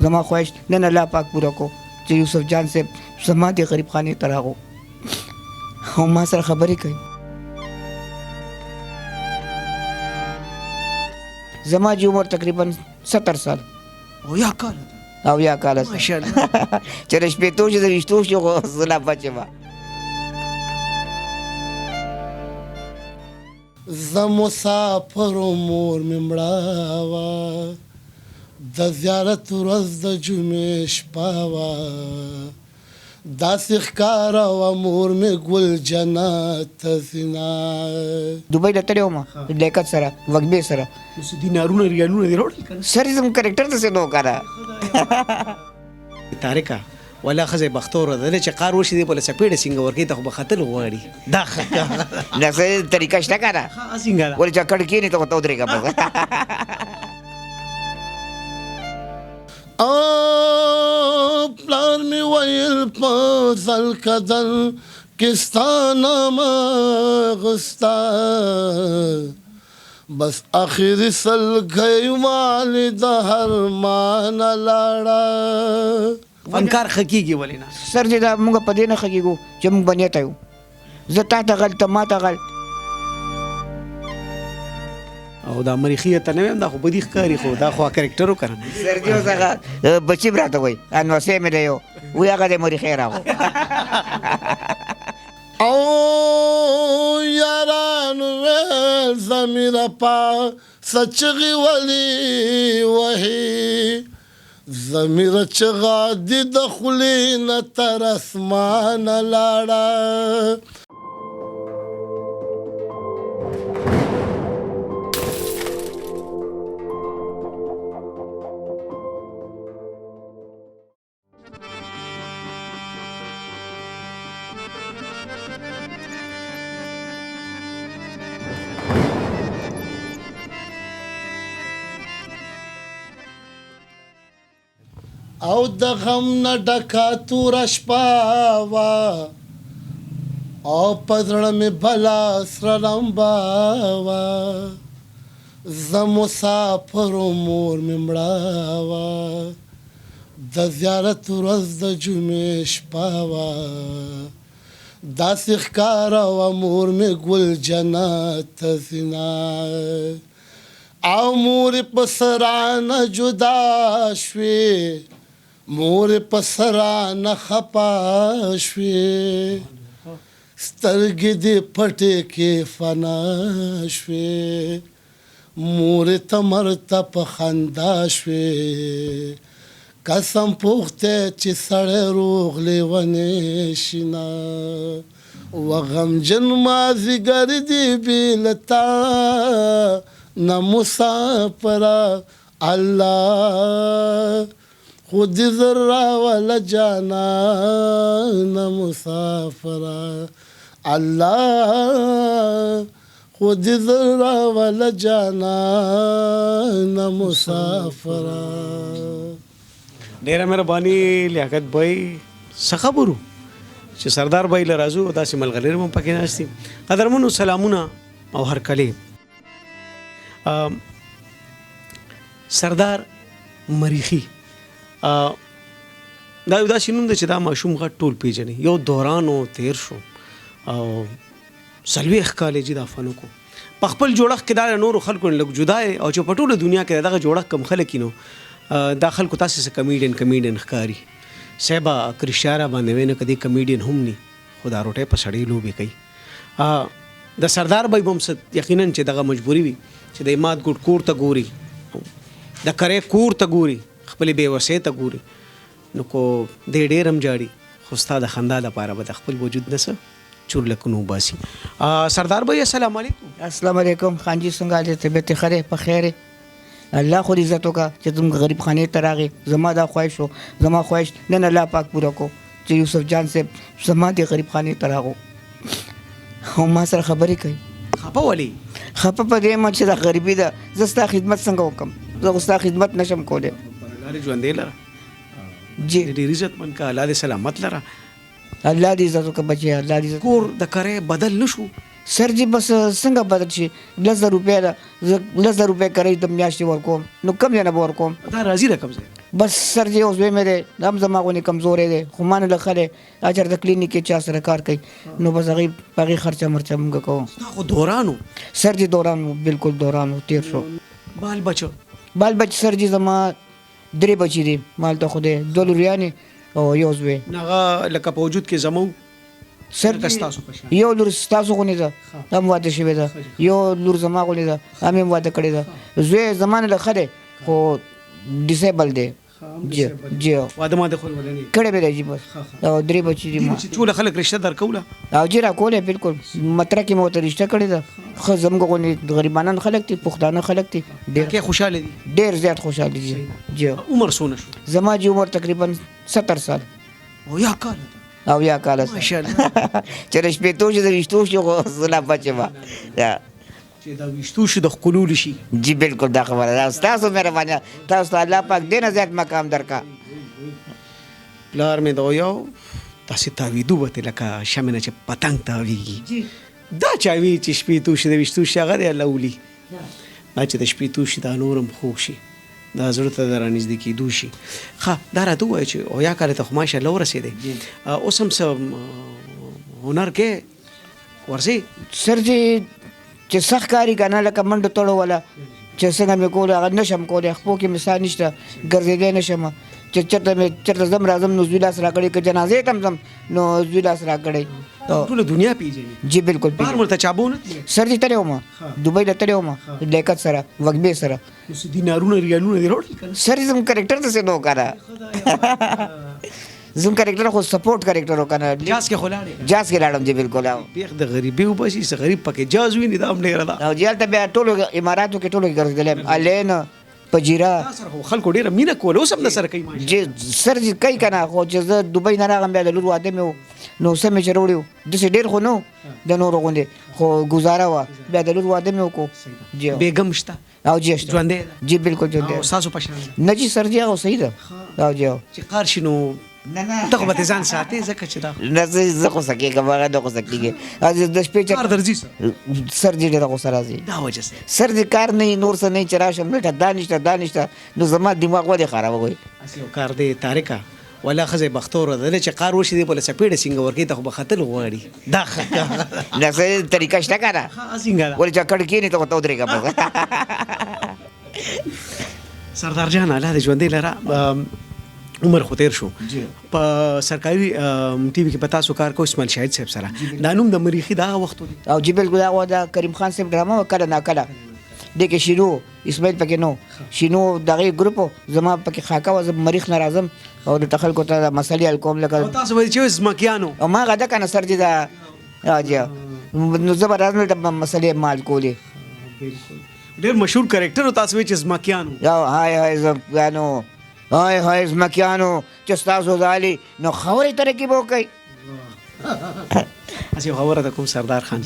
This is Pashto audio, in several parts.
زما خواهش نن الله پاک پوره کو چې یوسف جان صاحب زما د غریب خانې ته راغو او ما سره خبرې کوي. زما چې عمر تقریبا 70 سال او یا کال او یا کاله ماشاءالله چې د شپېتو چې د ویشتو شو خو زه لا بچ یم. زه مسافر و مور مې مړه وه د زیارت ورځ د جمعې شپه وه داسې ښکاره وه مور مې ګل جنت ته ځینه دوبۍ ته تللی وم لیاقت سره وږمې سره اوس دینارونه ریالونه دې راوړل که نه سر یې زموږ کرکټر داسې نه و که نه طارقه ولا ښځه یې بختوره ده چې قار وشي دی بله څپېړه سینګه ورکوي ته خو به ختل غواړي دا نه څه طریقه شته که نه سینګه ده ولې چې کډ کښېني ته خو ته ودرېږه بس. پلار مې ویل په ځل کدل کې ستا نامه اخسته بس آخري سلګۍ والده هرمانه لاړه. فنکار ښه کېږي ولې نه سر چې دا موږ په دې نه ښه کېږو چې موږ بنیته یو زه تا ته غل ته ما ته غل او دا مریخي ته نه ویم دا خو بدي ښکاري خو دا خو کرکټر و که نه سر دې څخه بچي م راته وایي انوسې مې دی یو وایي هغه دی مریخی راغو. او یارانو ویل زمیره پا سچغې ولې وهي زمیره چغه دې د خولې نه تر اسمانه لاړه. او د غم نه ډکه توره شپه وه او په زړه مې بله سره لمبه وه زه مسافر و مور مې مړه وه د زیارت ورځ د جمعې شپه وه داسې ښکاره وه مور مې ګل جنت ته ځینه او مور په سرانه جدا شوې مور په سرانه خپه شوې سترګې دې پټې کې فنا شوې مور ته مرته په خندا شوې قسم پوخته چې سړی روغ لیونی شینه وغمجن مازدیګر دې بې له تا نه مسافره الله خود ذرا ولا جانا نه مسافره الله خود ذرا ولا جانا نه مسافره. ډېره مهرباني لیاقت بھائی څه خبرو چې سردار بھائی له راځو داسې ملغلرې هم پکې ناست دي. قدرمنو سلامونه او هرکلې. سردار مریخي دا یو داسې نوم دی چې دا ماشوم غټ ټول پیژني. یو دوران و تیر شو او 40 کالې چې دا فن وکړو په خپل جوړښت کې دا نورو خلکو نه لږ جدا دی او چې په ټوله دنیا کې دغه جوړښت کم خلک نو دا خلکو تاسې څه کمیډین ښکاري صاحبه که رښتیا را باندې وی نه که دې کمیډین هم ني خو دا روټۍ په سړی لوبې کوي. د سردار بھائی به هم یقینا چې دغه مجبوري وي چې د اماد ګوډ کور ته ګوري د کرې کور ته ګوري خپلې بېوسۍ ته ګوري نو کو دې ډېر هم جاړي خو ستا د خندا لپاره به د خپل وجود نه څه چورلکونه وباسي. سردار بھائی السلام علیکم. السلام علیکم خان جی څنګه حال دی طبیعت ښه دی په خیر الله خو دې عزت وکړه چې زموږ غریب خانې ته راغې زما دا خواهش و زما خواهش نن الله پاک پوره کو چې یوسف جان صاحب زما د غریب خانې ته راغو او ما سره خبرې کوي. خپه ولې خپه په دې یم چې دا غریبي ده زه ستا خدمت څنګه وکړم زه خو ستا خدمت نشم کولی. لارې ژوندې لره جی ډېر عزتمند کا الله دې سلامت لره الله دې عزت وکړه بچی الله دې عزت. کور د کرې بدل نه شو سر جی بس څنګه بدل شي 10,000 روپۍ ده زه 10,000 روپۍ کرۍ د میاشتې ورکوم نو کم ځای نه به ورکوم دا راځي رقم ځای بس سر جی اوس مې دی هم زما غونې کمزوری دی خو ما نه له ښه دی دا چېرته کلینیک کې چا سره کار کوي نو بس هغې په هغې خرچه مرچه مونږ کوو دا خو دوران و سر جی دوران و بالکل دوران و تیر شو بال بچو بال بچ سر جی زما 3 بچي دي مالته خو دی 2 لوریانې او یو زوی هغه لکه په وجود کې زمو سر لکه جی ستاسو په شان. یو لور ستاسو غونې ده هم واده شوې ده یو لور زما غونې ده هم یې واده کړې ده زوی زما نه له ښه دی خو ډسیبل دی جی واده ماده خو ولني کړی مې دی جی بس او 3 بچي دي ما چې ټول خلک رشتہ درکوله او جی راکولې بالکل مطرح کې مې ورته رشته کړې ده ښه زموږ غونې غریبانان خلک دي پښتانه خلک دي کې خوشاله دي ډېر زیات خوشحالي دي جی عمر څونه شو زما جی عمر تقریبا 70 سال او یا کال او یا کال ماشاءالله چې د شپېتو شي د ویشتو شي خو زه لا بچ یم چې دا وشتو شي د خلول شي جی بالکل دا خبره ده ستاسو مهرباني تاسو ته الله پاک دې نه زیات مقام درکا پلار مې دا یو تاسو تاویدو وته لکه شمنه چې پتنګ تاویږي دا چاوي چې شپې تو شي د وشتو شي هغه دی لولي ما چې د شپې تو شي دا نورم خوښ شي دا زړه ته درانځي کېدو شي ښه دا راته وایي چې او یا کله ته خو ماشاءالله ورسېدې اوس هم څه هنر کې ورسې سر جی چې سخت کاری کنه لکه منډه تړو ولا چې څنګه مې کوله هغه نشم کولی خپو کې مثال نشته ګرځېدی نشم چې چېرته ځم راځم نو زوی لاس راکړی که جنازې ته هم ځم نو زوی لاس راکړی ټوله دنیا پیژني جی بالکل بهر ورته چابو نه سر جی تللی وم دوبۍ ته تللی وم لیاقت سره وږمې سره اوس دینارونه ریالونه دې راوړل که نه سر جی زموږ کرکټر داسې نه و که نه زموږ کرکټر خو سپورټ کرکټر و که نه جاز کې خو لاړې جاز کې لاړم جی بالکل بیخ د غریبۍ وباسي څه غریب پکې جاز ویني دا هم ډېره ده او جی هلته بیا ټولو اماراتو کې ټولو کې ګرځېدلی یم الین پجیره تا سره خو خلکو ډېره مینه کوله اوس هم در سره کوي ماشاءالله. جی سر جی کوي که نه خو چې زه دوبۍ نه راغلم بیا د لور واده مې و نو څه مې چې راوړي و داسې ډېر خو نه و د نورو غوندې خو ګزاره وه بیا د لور واده مې وکړو جی بیګم شته او جی شته ژوندی ده جی بالکل ژوندی او ستاسو په شان ده نه جی سر جی هغه صحیح ده او جی چې قار شي نو ته خو به ځان ساتې ځکه چې دا نه زه غوسه کېږم هغه نه غوسه کېږي د شپې کار درځي سر جی ډېره غوسه راځي دا وجه سره سر جی کار نه نور څه نه چې راشم بیټه دا نشته نو زما دماغ ولې خرابوي اصل یو کار دی تاریکه ولا ښځه بختوره ده چې قار وشي دی بله څپېړه څنګه ورکوي ته خو به ختل غواړي دا نه څه طریقه شته که نه څنګه ده ولې چې کړ کېنې ته خو ته ودرېږه بس سردار جان الله دې ژوندی لره عمر خو تیر شو په سرکاري ټي وي کې په تاسو کار کو اسماعیل شاهد صاحب سره دا نوم د مریخي دغه وخت دی او جی بالکل هغه د کریم خان صاحب ډرامه وه کله ناکله دې کې شینو اسماعیل پکې نو شینو دغې ګروپ زما پکې خاکه وه زه مریخ نه راځم او د خلکو ته مسلې حل کوم لکه او تاسو وایي چې ځمکیانو او ما هغه ده که نه سر جي دا جی نو زه به راځم دلته مسلې مال کولې ډېر مشهور کرکټر تاسو وایي چې ځمکیانو هاي ځمکیانو هاي ځمکیانو چې ستاسو ځالي نو خبرې ترکیب وکړئ اسی خبره ده کوم سردار خان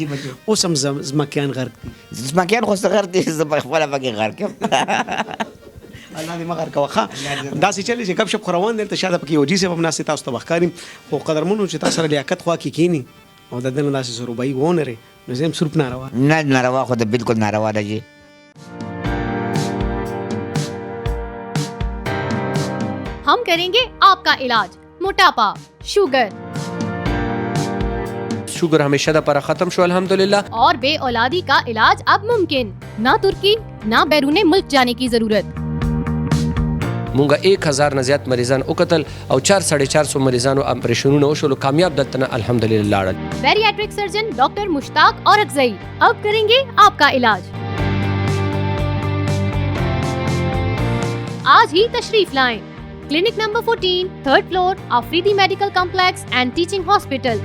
اوس هم ځمکیان غرق دي ځمکیان خو څه غرق دي زه به خپله پکې غرق یم الله دې مغر کوه ښه داسې چلې چې ګپ شپ خو روان دی دلته شاته پکې یو جي صاحب هم ناست دی تاسو ته به ښکاري خو قدرمنو چې تاسو سره لیاقت خوا کې کښېني او د ده نه داسې سروبایي ونرې نو زه هم سروپ ناروا نه ناروا خو د بالکل ناروا ده جی हम करेंगे आपका इलाज मोटापा शुगर शुगर हमेशा दा पर खत्म शो अल्हम्दुलिल्लाह और बे औलादी का इलाज अब मुमकिन ना तुर्की ना बैरूने मुल्क जाने की जरूरत مونږه 1000 نه زیات مریضان وکتل او 4-450 مریضانو اپریشنونه وشول کامیاب دلته الحمدلله لاړل बैरियाट्रिक सर्जन डॉक्टर मुश्ताक और अगजई अब करेंगे आपका इलाज आज ही तशरीफ लाएं clinic number 14 third floor Afridi medical complex and teaching hospital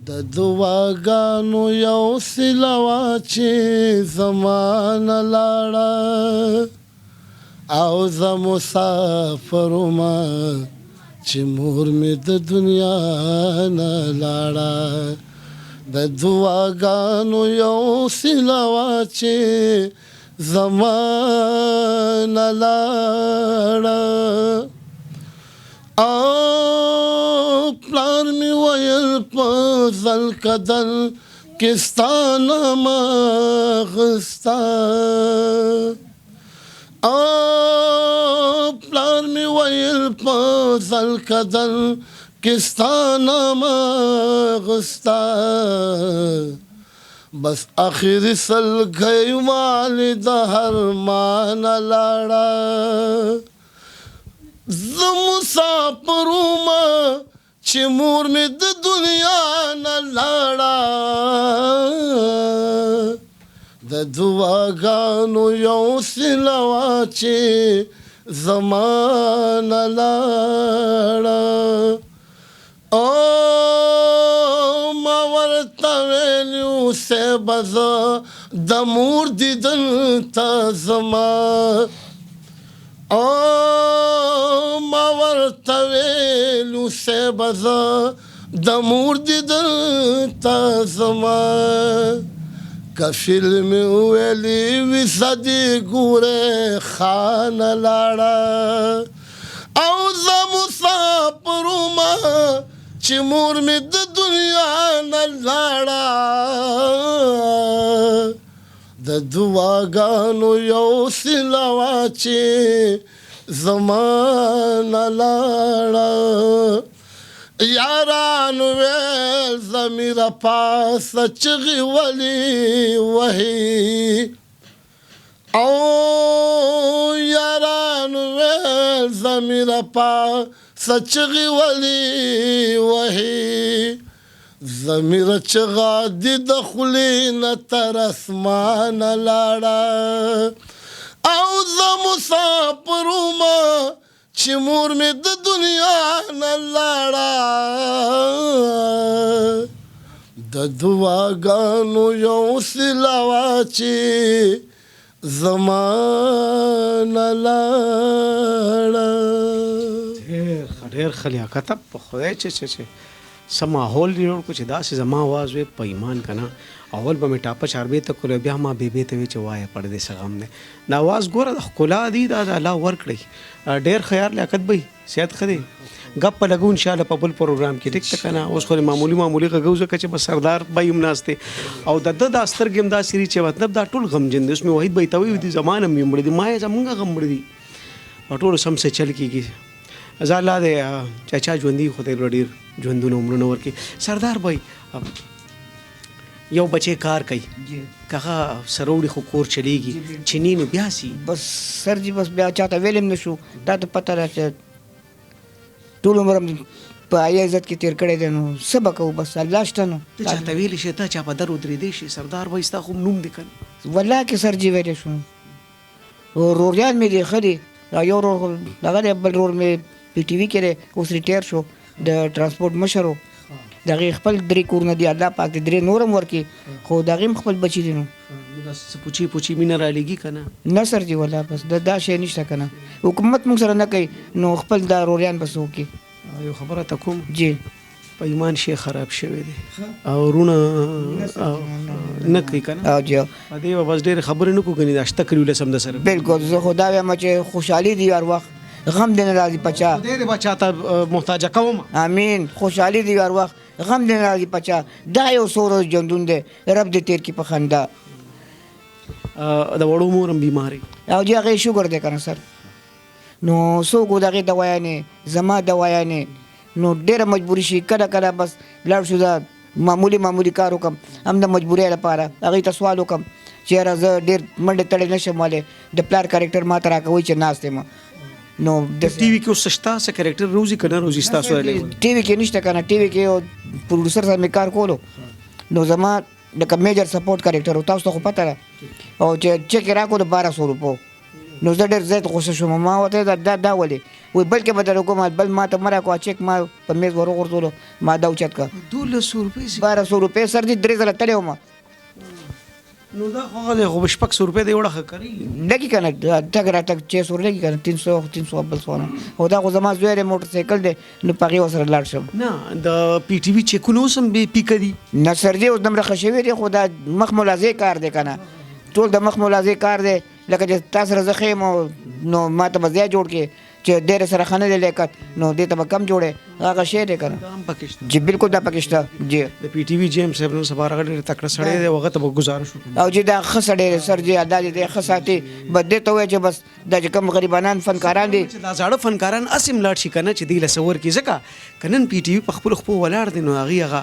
د دعاګانو یو سلوا چې زمانه لاړه او زه مسافر ما چې مور مې د دنیا نه لاړه د دعاګانو یو سلوا چې زمانه لاړه او پلار می ویل په ځل کدل کستانه مغستا پلار می ویل په ځل کدل کستانه مغستا بس آخری سلګی والد هرمان لاړه زه مسافروم چې مور مې د دنیا نه لاړه د دعاګانو یو سیله وه چې زما نه لاړه ما ورته ویلي اوسې به زه د مور دیدن ته زما ما ورته ویلي اوسې به زه د مور دیدن ته زما که فلم ویلي وي صدې ګوره خانه لاړه او زه مسافر ومه چې مور مې د دنیا نه لاړه د دعاګانو یو سیله وه چې زما نه لاړه یارانو ویل زمیره پاسه چغې ولې وهي او یارانو ویل زمیره پاسه چغې ولې وهي زمیره چغه دې د خولې نه تر اسمانه لاړه او زه مسافر ومه چې مور مې د دنیا نه لاړه د دعاګانو یو سیله وه چې زما نه لاړه ډېر ښه لیاقت په خدای چې څه ماحول جوړ کړو چې داسې زما آواز وی په ایمان که نه اول به مې ټاپه چاربې ته کولو بیا ما بیبې ته وی چې وایه پردې څه غم دی دا آواز ګوره د ښکلا دی دا د الله ورکړی ډېر ښه یار لیاقت بی صحت ښه دی ګپ په لګو انشاءالله په بل پروګرام کې ټیک ته که نه اوس خو معمولي غږو ځکه چې بس سردار بی هم ناست دی او د ده دا سترګې هم داسې دي چې مطلب دا ټول غمجن دی اوس مې وحید بی ته وی دي زما نه مې مړه دي ما یې زمونږ غم مړه دي او ټولو سم څه چل کېږي زه الله دی چا ژوندي خدای ډېر ژوندونه عمرونه ورکړي سردار بی یو بچی کار کوي کغه سروړي خو کور چلیږي چینی نو بیا سي بس سر جی بس بیا چاته ویلم نشو تا ته پته را چې ټول عمر په آی عزت کې تیر کړی دی نو څه به کوو بس الله شته نو ته چاته ویلی شي ته چا په در ودرېدی شي سردار به ستا خو نوم دی که والله کې سر جی ویلی شو روریان مې دی ښه دی یو رور دغه دی بل رور مې پی ټي وي کې دی اوس ریټایر شو د ټرانسپورټ مشر و د هغې خپل 3 کورونه دي الله پاک دې 3 نور هم ورکړي خو د هغې هم خپل بچي دي نو پوچی مینه رالیږي که نه نه سر جي والله بس دا شی نشته که نه حکومت موږ سره نه کوي نو خپل دا روریان بس وکړي یو خبره ته کوم جی په ایمان شی خراب شوی دی او رونه نه کوي که نه او جی دې به بس ډېرې خبرې نه کوو ګنې دا شته کړي ولسم د سره بالکل زه خو دا وایم چې خوشحالي دی هر وخت غم دې نه راځي پچا خدای دې به چاته محتاجه کوم امین خوشحالي دی هر وخت غم دې نه راځي پچا دا یو څو ورځې ژوندون دی رب دې تیر کړي په خندا د وړو مور هم بیماري او جی هغې شوګر دی که نه سر نو څوک و د هغې دوايانې زما دوايانې نو ډېره مجبوري شي کله کله بس لاړ شو دا معمولي کار وکړم هم د مجبورۍ لپاره هغې ته سوال وکړم چې یاره زه ډېر منډې تړې نه شم والی د پلار کرکټر ما ته راکوئ چې ناست یم نو ټي وي کې اوس شته څه کرکټر روزي که نه روزي ستاسو ټي وي کې نشته که نه ټي وي کې یو پروډوسر سره مې کار کولو نو زما لکه میجر سپورټ کرکټر و تاسو ته خو پته ده او چې چک یې راکړو د 1200 روپو نو زه ډېر زیات غوسه شوم ما ورته دا ولې وایي بلکې به در وکړم بل ما ته مه راکړه چک ما په میز ور وغورځولو ما دا اوچت کړه 1200 روپۍ 1200 روپۍ سر دي 3 ځله تړی وم نو دا خو هغه دی خو 600 روپۍ دی وړه ښه کوي لګي که نه تګ راتګ 600 لګي که نه 300 بل څونه خو دا خو زما زوی دی موټر سایکل دی نو په هغې ورسره لاړ شم نه د پی ټي وي چیکونه اوس هم بې پیکه دي نه سر دی اوس دومره ښه شوي دی خو دا مخ ملازې کار دی که نه ټول د مخ ملازې کار دی لکه چې تا سره زه ښه یم نو ما ته به ځای جوړ کړې چې ډېر سره ښه نه دی لیاقت نو دې ته به کم جوړې هغه شی دی کنه دا هم پکې شته جی بالکل دا پکې جی د پی ټی وی جیمز صاحب نن سبا راغلی تکړه سړی دی هغه ته به گزارش وکړو او چې دا ښه سړی دی سر جی دا دې ښه ساتي بس دې ته وایي چې بس دا چې کوم غریبانان فنکاران دي چې دا زاړه فنکاران اسیم لاړ شي کنه چې دی له سور کې ځکه کنن پی ټی وی په خپل خپل ولاړ دي نو هغه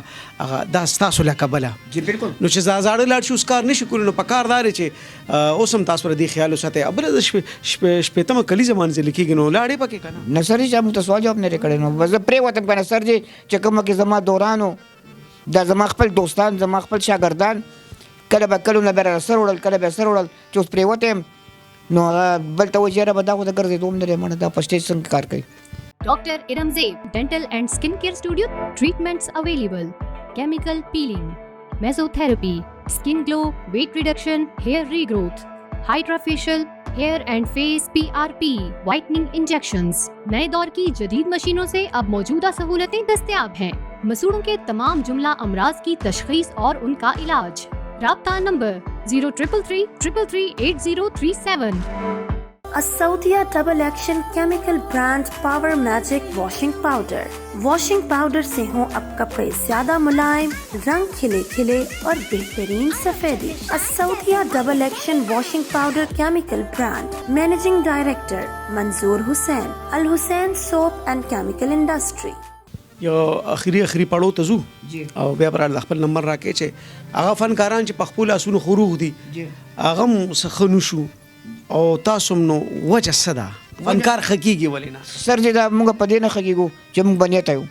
دا ستاسو له کبله جی بالکل نو چې زاړه لاړ شي اوس کار نشي کولی نو په کار دار چې اوس هم تاسو پر دې خیال وساتئ ابل د شپېتمه کلی زمان ځل کېږي نو لاړې پکې کنه نه سر جی موږ ته سوال جواب نه کړی نو بس پرې وته کنه سر جی چې کوم کې زما دورانو دا زما خپل دوستان زما خپل شاګردان کله به کلو نه بره سر وړل کله به سر وړل چې اوس پرې وته نو بل ته وجه را به دا خو د ګرځېدو هم نه دی مړه دا په سټیج څنګه کار کوي Dr. Iramzeeb Dental and Skin Care Studio. Treatments available: chemical peeling, mesotherapy, skin glow, weight reduction, hair regrowth, hydrofacial, hair and face PRP, whitening injections. नए दौर की जदीद मशीनों से अब मौजूदा सहूलतें दस्तयाब हैं। मसूड़ों के तमाम जुमला अमराज की तशखीस और उनका इलाज। राब्ता नंबर 0333338037। Asaudia Double Action Chemical Brand Power Magic Washing Powder. Washing powder से हो अब कपड़े ज्यादा मुलायम, रंग खिले खिले और बेहतरीन सफेदी। असौदिया double action washing powder chemical brand. Managing director Manzoor Hussain, Al Hussain soap and chemical industry. یو اخري پړاو ته ځو جی او بیا پر خپل نمبر راکې چې هغه فنکاران چې په خپل اسونو خروغ دي جی هغه هم سخنو شو او تاسو نو وجه صدا فنکار حقيقي ولینا سر جی دا موږ په دې نه خګیږو چې موږ بنیته یو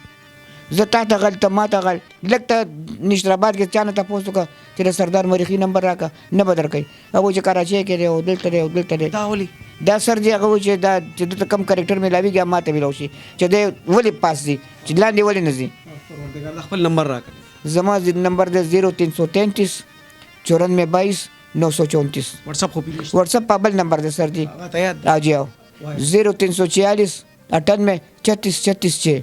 زه تا ته غلطه ما ته غل لکه نشترآباد کې چانه تاسو کا چې سردار مریخي نمبر راکا نه بدر کوي هغه چې کراچي کې دی او دلته دی دا ولي دا سر جی هغه چې دا چې د کم کریکټر ملاویږي ماته ویلو شي چې دی ولی پاس دي چې لاندې ولی نه دي پروردګار خپل نمبر راکړي زما نمبر د 0333 9422 934 واتس اپ خو پیږي واتس اپ پابل نمبر د سر جی هغه ته یاد آ جاؤ 0346 98 36 36 6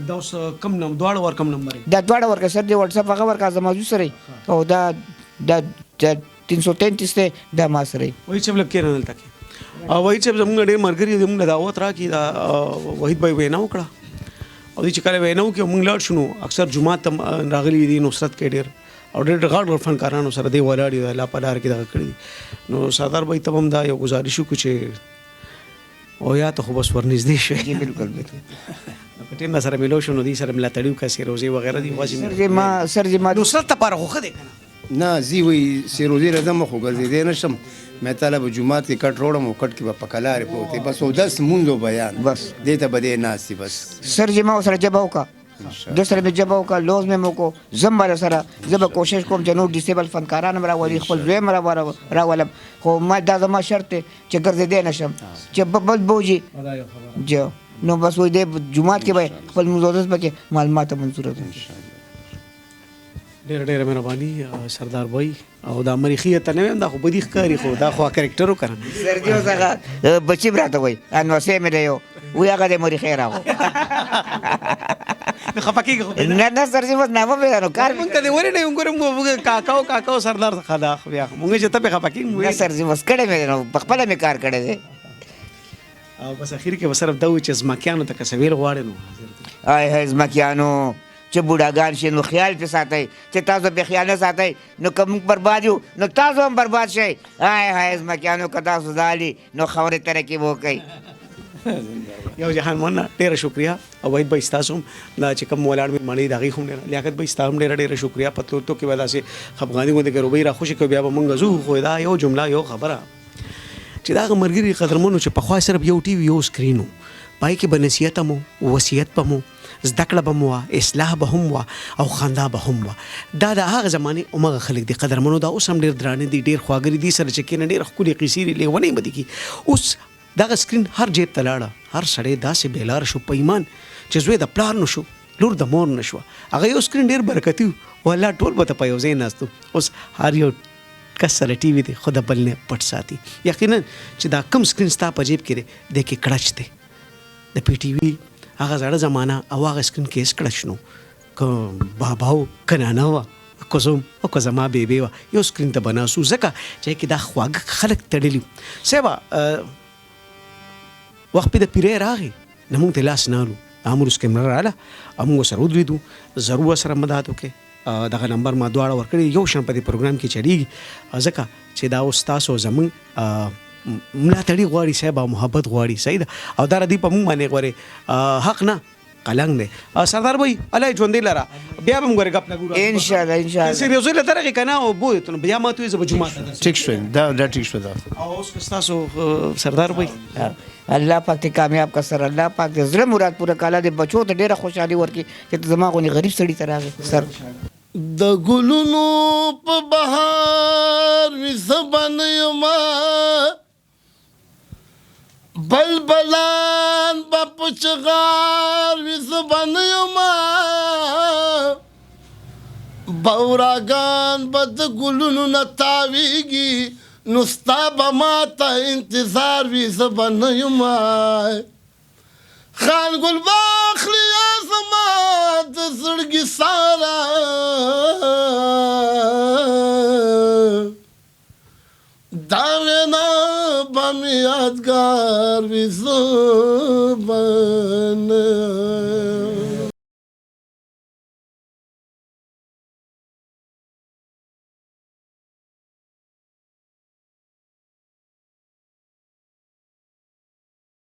دا اوس کم نم دواړه ور کم نمبر دا دواړه ورکه سر دی واتس اپ هغه ورکه زما جو سره او دا 333 ته دا ما سره وای چې بل کې نه دلته کې او وای چې زموږ ډېر مرګري زموږ دعوت را کی دا وحید بھائی وینا وکړه او چې کله وینا وکړو موږ لاړ شنو اکثر جمعه تم راغلي دي نصرت کې ډېر او ډېر غاړ فنکارانو سره دی ولاړ دی الله په لار کې دا کړی نو سردار بھائی تبم دا یو گزارش وکړو چې او یا ته خو بس ورنږدې شوې جی بالکل بالکل په ټیم سره ملو شنو دي سره ملاتړیو کا سیروزي وغیرہ دي واجب سر جی ما نصرت ته پاره خو خده کنه نه زی وی سیروزی رزم خو ګرځیدې نشم مې طالب جمعات کې کټ روړم او کټ کې په پکلار پروت بس او 10 مونږ بیان بس دې ته بده ناسي بس سر جی ما سره جباو کا د سره به جباو کا لوز مې مو کو زم سره زب کوشش کوم چې نور ډیسیبل فنکاران مرا ولی خپل زوی مرا راولم خو ما دا زما شرط چې ګرځیدې نشم چې بل بوجي جو نو بس وې د جمعات کې به خپل مزودس پکې معلومات منظور دي ډېر ډېر مهرباني سردار بھائی او دا مریخي ته نه دا خو بدی ښکاری خو دا خو کریکټرو کړه سر جی وسغه بچی براته وای ان وسه مې دیو وی هغه د مریخي راو نه خپکیږي خو نه سر جی بس نامه به نو کار مونږ ته دی ورې نه موږ کاکاو سردار خدا خو بیا مونږ چې ته په خپکیږي نه سر جی بس کړه مې نو په خپل مې کار کړی دی او بس اخر کې وسره دا و چې زمکیانو ته کسویر غواړي نو آی هاي زمکیانو چې بوډاګان شي نو خیال په ساتي چې تاسو په خیال نه ساتي نو کوم برباد یو نو تاسو هم برباد شئ آی هاي زمکیانو کدا سوزالي نو خبره ترقی وو کوي یو جهان مون ډیره شکریا او وحید بھائی تاسو لا چې کوم ولاړ مې مانی دغه خو نه لیاقت بھائی تاسو ډیره شکریا پتلو تو کې ودا سي خفغانی غو د ګروبې را خوشي کوي بیا مونږ زو خو دا یو جمله یو خبره چې دا مرګري قدرمنو چې په خوا صرف یو ټي وي یو سکرینو پای کې بنصیحت مو وصیت پمو زده کړه به مو اصلاح به هم وا او خندا به هم وا دا د هغه زمانه عمر خلک دي قدرمنو دا اوس هم ډیر درانه دي ډیر خواګری دي سره چې کینه ډیر خولي قصيري لیونه مدي کی اوس دا سکرین هر جیب تلاړه هر سړی داسې بیلار شو پېمان چې زوی د پلار نشو لور د مور نشو هغه یو سکرین ډیر برکتی ولا ټول به په یو ځای ناستو اوس هر یو کسره ټي وي دي خود بل نه پټ ساتي یقینا چې دا کم سکرین ستا په جیب کې دی د کې کړچ دی د پی ټي وي هغه زړه زمانہ او هغه سکرین کې کړچ نو کو باباو کنانا وا کوزم او کوزما بیبي وا یو سکرین ته بناسو زکه چې کې دا خواږ خلک تړلی سبا وخت په د پیره راغی نمونږ ته لاس نالو امر سکیمر رااله موږ سره ودرېدو ضرور سره مدد وکړي دغه نمبر ما دواړه ورکړي یو شان په دې پروګرام کې چلیږي ځکه چې دا اوس تاسو زموږ ملاتړي غواړي صاحب او محبت غواړي صحیح ده او دا ردی په موږ باندې غواړي حق نه قلنګ دی سردار بھائی الله ژوندې لره بیا به موږ غپ لګو ان شاء الله سیریوزي له طرفه کنه او بو ته بیا ماته زه جمعه ٹھیک شو دا ٹھیک شو دا او اوس تاسو سردار بھائی الله پاک دې کامیاب کا سر الله پاک دې زړه مراد پوره کاله دې بچو ته ډیره خوشحالي ورکړي چې زما غونې غریب سړی ته راغی سر د ګلونو په بهار وي زبان یما بلبلان با پچغار وي زبان یما باوراګان به د ګلونو نه تاویږي نو ستا به ماته انتظار وي زبان یما خان ګل واخلي زما د زړګي سارا دا وینا به مې یادګار وي زبان